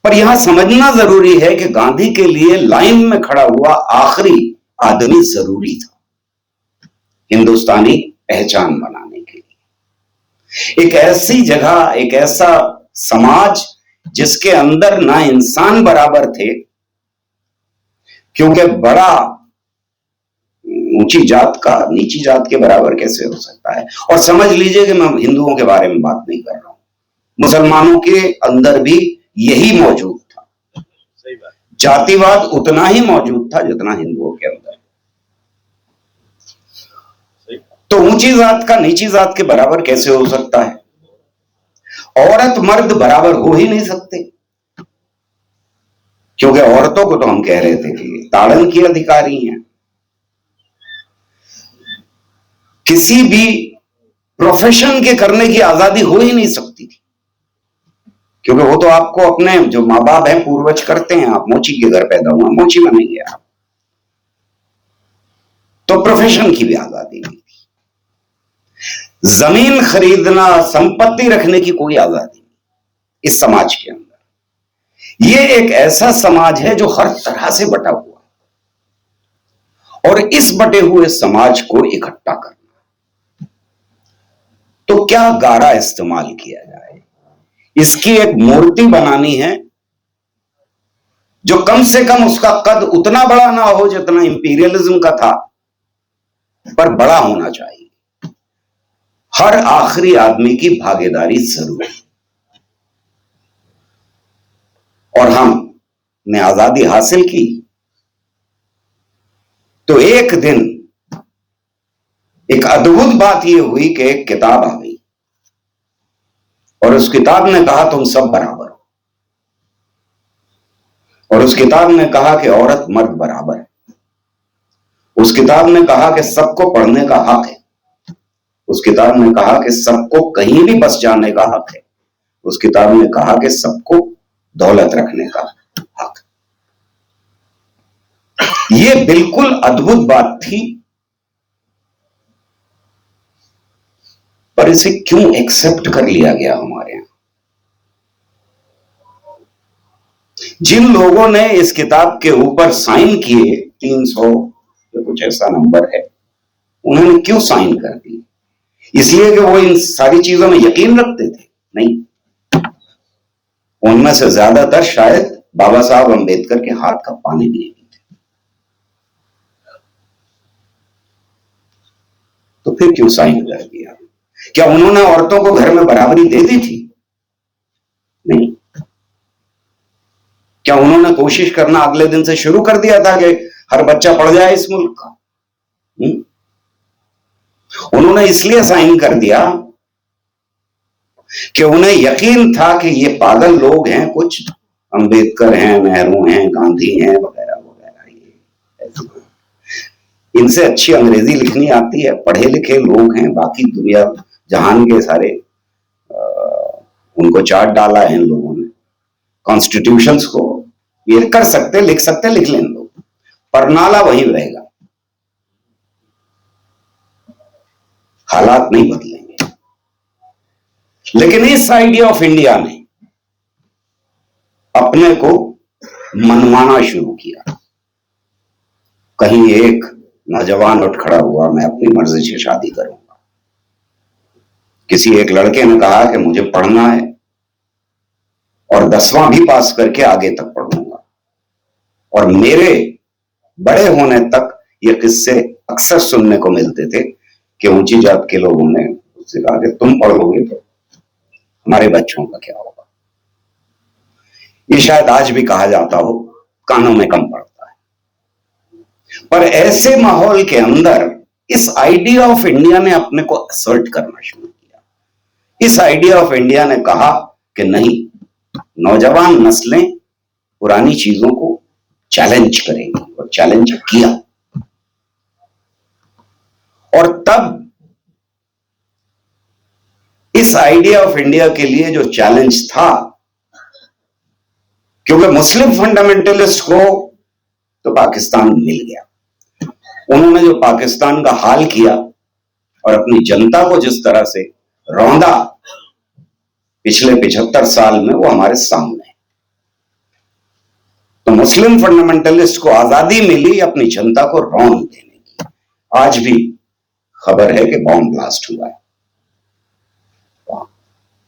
पर यहां समझना जरूरी है कि गांधी के लिए लाइन में खड़ा हुआ आखिरी आदमी जरूरी था हिंदुस्तानी पहचान बनाने के लिए। एक ऐसी जगह, एक ऐसा समाज जिसके अंदर ना इंसान बराबर थे, क्योंकि बड़ा ऊंची जात का नीची जात के बराबर कैसे हो सकता है। और समझ लीजिए कि मैं हिंदुओं के बारे में बात नहीं कर रहा हूं, मुसलमानों के अंदर भी यही मौजूद था। सही बात। जातिवाद उतना ही मौजूद था जितना हिंदुओं के अंदर। तो ऊंची जात का नीची जात के बराबर कैसे हो सकता है? औरत मर्द बराबर हो ही नहीं सकते, क्योंकि औरतों को तो हम कह रहे थे कि ताड़न की अधिकारी हैं। किसी भी प्रोफेशन के करने की आजादी हो ही नहीं सकती थी, क्योंकि वो तो आपको अपने जो माँ बाप हैं पूर्वज करते हैं। आप मोची के घर पैदा हुआ, मोची बनेंगे आप, तो प्रोफेशन की भी आजादी नहीं थी। जमीन खरीदना, संपत्ति रखने की कोई आजादी नहीं इस समाज के अंदर। ये एक ऐसा समाज है जो हर तरह से बटा हुआ है, और इस बटे हुए समाज को इकट्ठा करना, तो क्या गारा इस्तेमाल किया जाए? इसकी एक मूर्ति बनानी है जो कम से कम उसका कद उतना बड़ा ना हो जितना इंपीरियलिज्म का था, पर बड़ा होना चाहिए। हर आखिरी आदमी की भागीदारी जरूरी। और हमने आजादी हासिल की तो एक दिन एक अद्भुत बात यह हुई कि एक किताब आ गई, और उस किताब ने कहा तुम सब बराबर हो, और उस किताब ने कहा कि औरत मर्द बराबर है। उस किताब ने कहा कि सबको पढ़ने का हक है। उस किताब ने कहा कि सबको कहीं भी बस जाने का हक है। उस किताब ने कहा कि सबको दौलत रखने का हक। यह बिल्कुल अद्भुत बात थी, पर इसे क्यों एक्सेप्ट कर लिया गया हमारे यहां? जिन लोगों ने इस किताब के ऊपर साइन किए, 300 या कुछ ऐसा नंबर है, उन्होंने क्यों साइन कर दी? इसलिए कि वो इन सारी चीजों में यकीन रखते थे? नहीं, उनमें से ज्यादातर शायद बाबा साहब अंबेडकर के हाथ का पानी भी नहीं पीते। तो फिर क्यों साइन कर दिया? क्या उन्होंने औरतों को घर में बराबरी दे दी थी? नहीं। क्या उन्होंने कोशिश करना अगले दिन से शुरू कर दिया था कि हर बच्चा पढ़ जाए इस मुल्क का? उन्होंने इसलिए साइन कर दिया कि उन्हें यकीन था कि ये पागल लोग हैं, कुछ अंबेडकर हैं, नेहरू हैं, गांधी हैं, वगैरह वगैरह, इनसे अच्छी अंग्रेजी लिखनी आती है, पढ़े लिखे लोग हैं, बाकी दुनिया जहान के सारे उनको चाट डाला है इन लोगों ने, कॉन्स्टिट्यूशंस को ये कर सकते, लिख सकते, लिख लें लोग, पर नाला वहीं रहेगा, हालात नहीं बदलेंगे। लेकिन इस आइडिया ऑफ इंडिया ने अपने को मनवाना शुरू किया। कहीं एक नौजवान उठ खड़ा हुआ, मैं अपनी मर्जी से शादी करूंगा। किसी एक लड़के ने कहा कि मुझे पढ़ना है और 10वां भी पास करके आगे तक पढ़ूंगा। और मेरे बड़े होने तक ये किस्से अक्सर सुनने को मिलते थे कि ऊंची जात के लोगों ने उससे कहा कि तुम पढ़ोगे तो हमारे बच्चों का क्या होगा। ये शायद आज भी कहा जाता हो, कानों में कम पड़ता है। पर ऐसे माहौल के अंदर इस आइडिया ऑफ इंडिया ने अपने को असर्ट करना शुरू किया। इस आइडिया ऑफ इंडिया ने कहा कि नहीं, नौजवान नस्लें पुरानी चीजों को चैलेंज करेंगी, और चैलेंज किया। और तब इस आइडिया ऑफ इंडिया के लिए जो चैलेंज था, क्योंकि मुस्लिम फंडामेंटलिस्ट को तो पाकिस्तान मिल गया, उन्होंने जो पाकिस्तान का हाल किया और अपनी जनता को जिस तरह से रौंदा पिछले 75 साल में, वो हमारे सामने है। तो मुस्लिम फंडामेंटलिस्ट को आजादी मिली अपनी जनता को रौंद देने की। आज भी खबर है कि बॉम्ब ब्लास्ट हुआ है।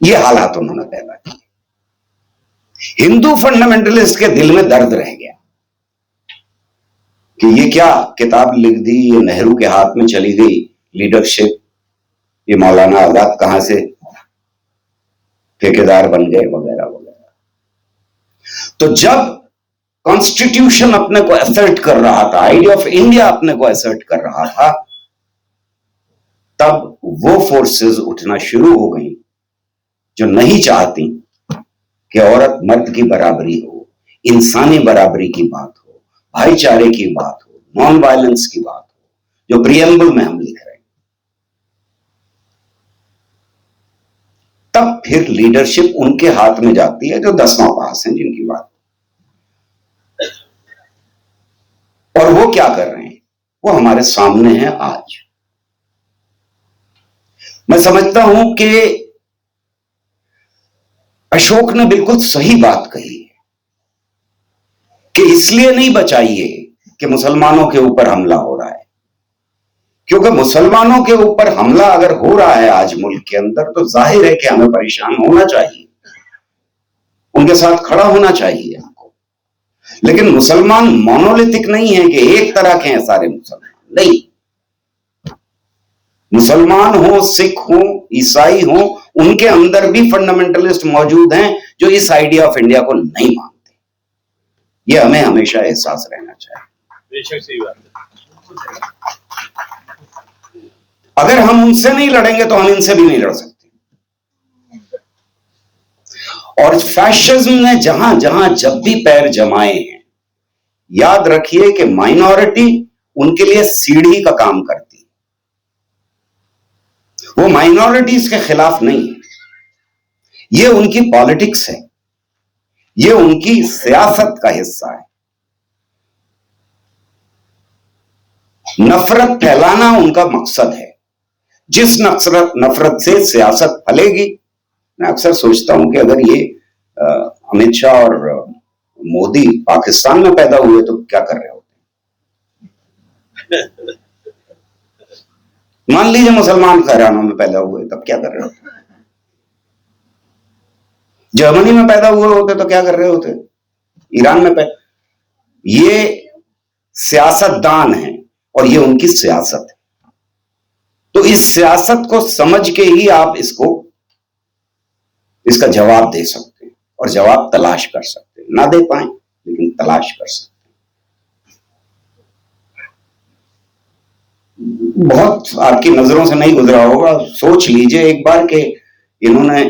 ये हालात उन्होंने पैदा किए। हिंदू फंडामेंटलिस्ट के दिल में दर्द रह गया कि ये क्या किताब लिख दी, ये नेहरू के हाथ में चली गई लीडरशिप, ये मौलाना आजाद कहां से ठेकेदार बन गए वगैरह वगैरह। तो जब कॉन्स्टिट्यूशन अपने को असर्ट कर रहा था, आइडिया ऑफ इंडिया अपने को असर्ट कर रहा था, तब वो फोर्सेस उठना शुरू हो गई जो नहीं चाहती कि औरत मर्द की बराबरी हो, इंसानी बराबरी की बात हो, भाईचारे की बात हो, नॉन वायलेंस की बात हो, जो प्रियम्बल में हम लिख रहे हैं। तब फिर लीडरशिप उनके हाथ में जाती है जो 10वां पास हैं, जिनकी बात। और वो क्या कर रहे हैं, वो हमारे सामने है आज। मैं समझता हूं कि अशोक ने बिल्कुल सही बात कही है कि इसलिए नहीं बचाइए कि मुसलमानों के ऊपर हमला हो रहा है, क्योंकि मुसलमानों के ऊपर हमला अगर हो रहा है आज मुल्क के अंदर, तो जाहिर है कि हमें परेशान होना चाहिए, उनके साथ खड़ा होना चाहिए हमको। लेकिन मुसलमान मोनोलिथिक नहीं है कि एक तरह के हैं सारे मुसलमान, नहीं। मुसलमान हो, सिख हो, ईसाई हो, उनके अंदर भी फंडामेंटलिस्ट मौजूद हैं जो इस आइडिया ऑफ इंडिया को नहीं मानते। यह हमें हमेशा एहसास रहना चाहिए। बेशक सही बात है। अगर हम उनसे नहीं लड़ेंगे तो हम इनसे भी नहीं लड़ सकते। और फैशिज्म ने जहां जहां जब भी पैर जमाए हैं, याद रखिए कि माइनॉरिटी उनके लिए सीढ़ी का काम करती है। वो माइनॉरिटीज के खिलाफ नहीं है, ये उनकी पॉलिटिक्स है, ये उनकी सियासत का हिस्सा है। नफरत फैलाना उनका मकसद है। जिस नफरत से सियासत फलेगी, मैं अक्सर सोचता हूं कि अगर ये अमित शाह और मोदी पाकिस्तान में पैदा हुए तो क्या कर रहे होते। मान लीजिए मुसलमान घरानों में पैदा हुए तब क्या कर रहे होते, जर्मनी में पैदा हुए होते तो क्या कर रहे होते, ईरान में पैदा। ये सियासतदान है और ये उनकी सियासत है। तो इस सियासत को समझ के ही आप इसका जवाब दे सकते हैं और जवाब तलाश कर सकते हैं। ना दे पाए लेकिन तलाश कर सकते हैं। बहुत आपकी नजरों से नहीं गुजरा होगा, सोच लीजिए एक बार कि इन्होंने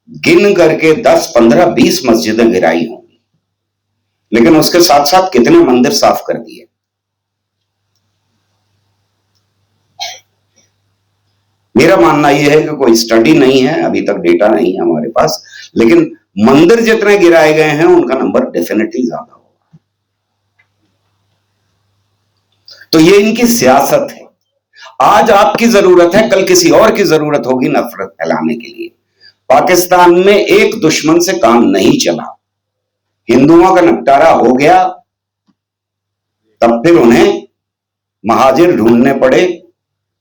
गिन करके 10, 15, 20 मस्जिदें गिराई होंगी, लेकिन उसके साथ साथ कितने मंदिर साफ कर दिए। मेरा मानना यह है कि कोई स्टडी नहीं है, अभी तक डेटा नहीं है हमारे पास, लेकिन मंदिर जितने गिराए गए हैं उनका नंबर डेफिनेटली ज्यादा होगा। तो ये इनकी सियासत है। आज आपकी जरूरत है, कल किसी और की जरूरत होगी नफरत फैलाने के लिए। पाकिस्तान में एक दुश्मन से काम नहीं चला, हिंदुओं का निपटारा हो गया, तब फिर उन्हें महाजिर ढूंढने पड़े,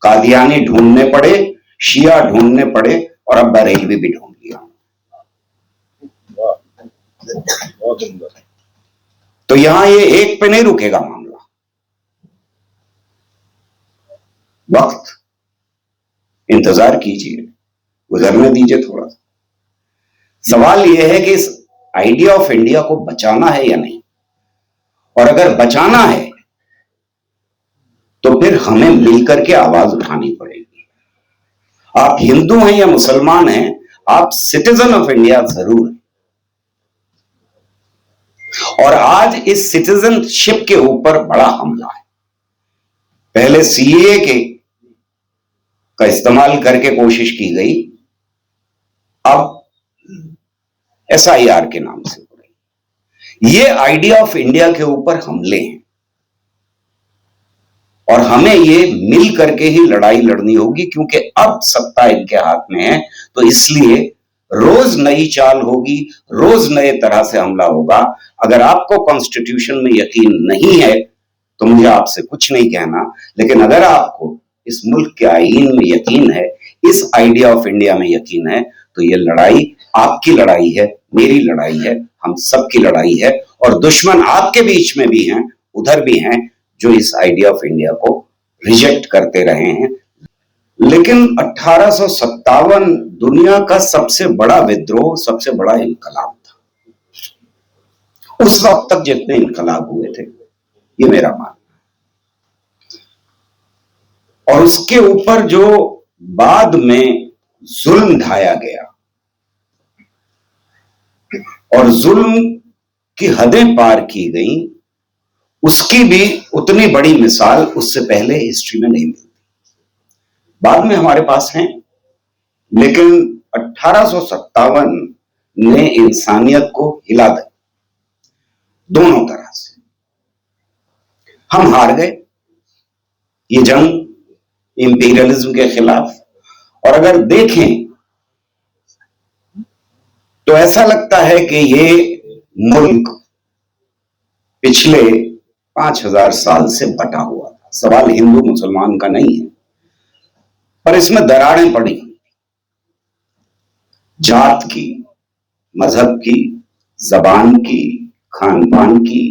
कादियानी ढूंढने पड़े, शिया ढूंढने पड़े, और अब बरेलवी भी ढूंढ लिया। तो यहां ये एक पे नहीं रुकेगा मामला। वक्त इंतजार कीजिए, गुजरने दीजिए थोड़ा सा। सवाल यह है कि इस आइडिया ऑफ इंडिया को बचाना है या नहीं, और अगर बचाना है तो फिर हमें मिलकर के आवाज उठानी पड़ेगी। आप हिंदू हैं या मुसलमान हैं, आप सिटीजन ऑफ इंडिया जरूर हैं। और आज इस सिटीजनशिप के ऊपर बड़ा हमला है। पहले सीए का इस्तेमाल करके कोशिश की गई, अब एसआईआर के नाम से हो रही। ये आइडिया ऑफ इंडिया के ऊपर हमले हैं और हमें ये मिल करके ही लड़ाई लड़नी होगी, क्योंकि अब सत्ता इनके हाथ में है। तो इसलिए रोज नई चाल होगी, रोज नए तरह से हमला होगा। अगर आपको कॉन्स्टिट्यूशन में यकीन नहीं है तो मुझे आपसे कुछ नहीं कहना, लेकिन अगर आपको इस मुल्क के आईन में यकीन है, इस आइडिया ऑफ इंडिया में यकीन है, तो ये लड़ाई आपकी लड़ाई है, मेरी लड़ाई है, हम सबकी लड़ाई है। और दुश्मन आपके बीच में भी हैं, उधर भी हैं, जो इस आइडिया ऑफ इंडिया को रिजेक्ट करते रहे हैं। लेकिन 1857 दुनिया का सबसे बड़ा विद्रोह, सबसे बड़ा इनकलाब था उस वक्त तक जितने इनकलाब हुए थे, ये मेरा मानना है। और उसके ऊपर जो बाद में जुल्म ढाया गया और जुल्म की हदें पार की गई, उसकी भी उतनी बड़ी मिसाल उससे पहले हिस्ट्री में नहीं मिलती। बाद में हमारे पास हैं, लेकिन 1857 ने इंसानियत को हिला दिया दोनों तरह से। हम हार गए ये जंग इंपीरियलिज्म के खिलाफ, और अगर देखें तो ऐसा लगता है कि ये मुल्क पिछले 5000 साल से बटा हुआ था। सवाल हिंदू मुसलमान का नहीं है, पर इसमें दरारें पड़ी, जात की, मजहब की, जबान की, खान पान की,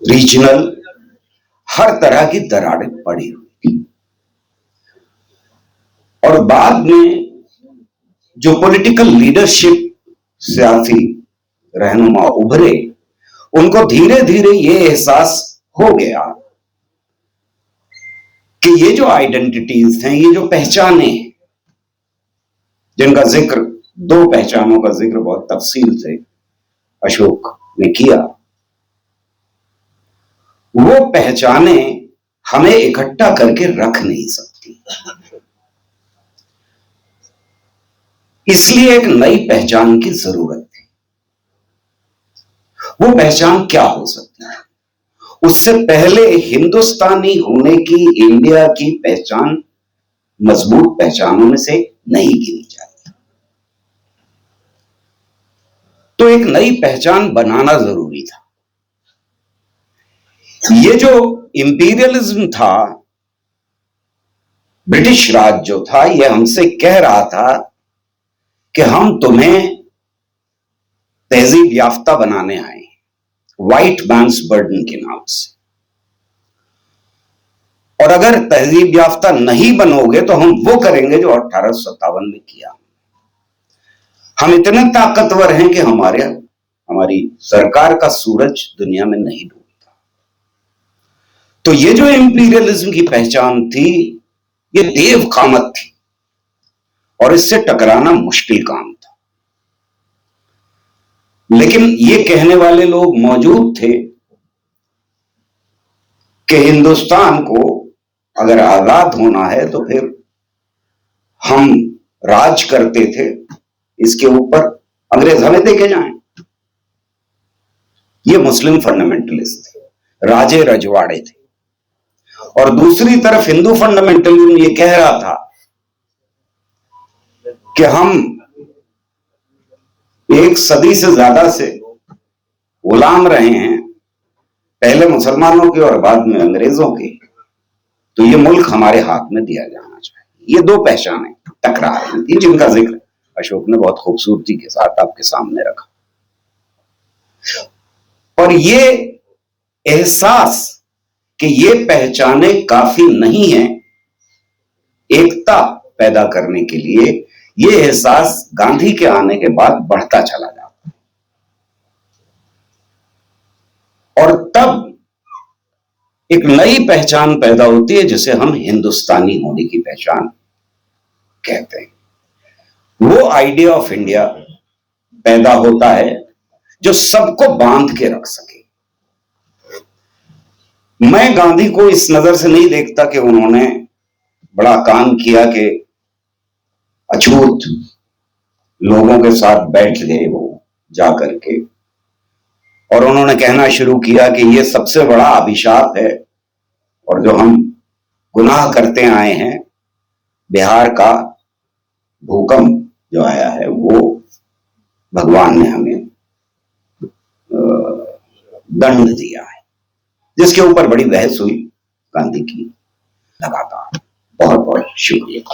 रीजनल, हर तरह की दरारें पड़ी हुई थी। और बाद में जो पॉलिटिकल लीडरशिप, सियासी रहनुमा उभरे, उनको धीरे धीरे ये एहसास हो गया कि ये जो आइडेंटिटीज हैं, ये जो पहचाने हैं, जिनका जिक्र, दो पहचानों का जिक्र बहुत तफसील से अशोक ने किया, वो पहचाने हमें इकट्ठा करके रख नहीं सकती। इसलिए एक नई पहचान की जरूरत थी। वो पहचान क्या हो सकती है? उससे पहले हिंदुस्तानी होने की इंडिया की पहचान मजबूत पहचानों में से नहीं गिनी जाती, तो एक नई पहचान बनाना जरूरी था। ये जो इंपीरियलिज्म था, ब्रिटिश राज जो था, ये हमसे कह रहा था कि हम तुम्हें तहजीब याफ्ता बनाने आए, व्हाइट मैन्स बर्डन के नाम से, और अगर तहजीब याफ्ता नहीं बनोगे तो हम वो करेंगे जो 1857 में किया। हम इतने ताकतवर हैं कि हमारी सरकार का सूरज दुनिया में नहीं डूबता। तो ये जो इंपीरियलिज्म की पहचान थी, ये देव कामत थी, और इससे टकराना मुश्किल काम था। लेकिन ये कहने वाले लोग मौजूद थे कि हिंदुस्तान को अगर आजाद होना है तो फिर हम राज करते थे, इसके ऊपर अंग्रेज हमें देके जाएं। ये मुस्लिम फंडामेंटलिस्ट थे, राजे रजवाड़े थे। और दूसरी तरफ हिंदू फंडामेंटलिज्म ये कह रहा था कि हम एक सदी से ज्यादा से गुलाम रहे हैं, पहले मुसलमानों के और बाद में अंग्रेजों के, तो ये मुल्क हमारे हाथ में दिया जाना चाहिए। ये दो पहचानें टकरा रही थी, जिनका जिक्र अशोक ने बहुत खूबसूरती के साथ आपके सामने रखा। और ये एहसास कि ये पहचाने काफी नहीं है एकता पैदा करने के लिए, ये एहसास गांधी के आने के बाद बढ़ता चला जाता है। और तब एक नई पहचान पैदा होती है जिसे हम हिंदुस्तानी होने की पहचान कहते हैं। वो आइडिया ऑफ इंडिया पैदा होता है जो सबको बांध के रख सके। मैं गांधी को इस नजर से नहीं देखता कि उन्होंने बड़ा काम किया कि अछूत लोगों के साथ बैठ गए वो जाकर के, और उन्होंने कहना शुरू किया कि ये सबसे बड़ा अभिशाप है, और जो हम गुनाह करते आए हैं, बिहार का भूकंप जो आया है वो भगवान ने हमें दंड दिया है, जिसके ऊपर बड़ी बहस हुई गांधी की। लगातार बहुत बहुत शुक्रिया।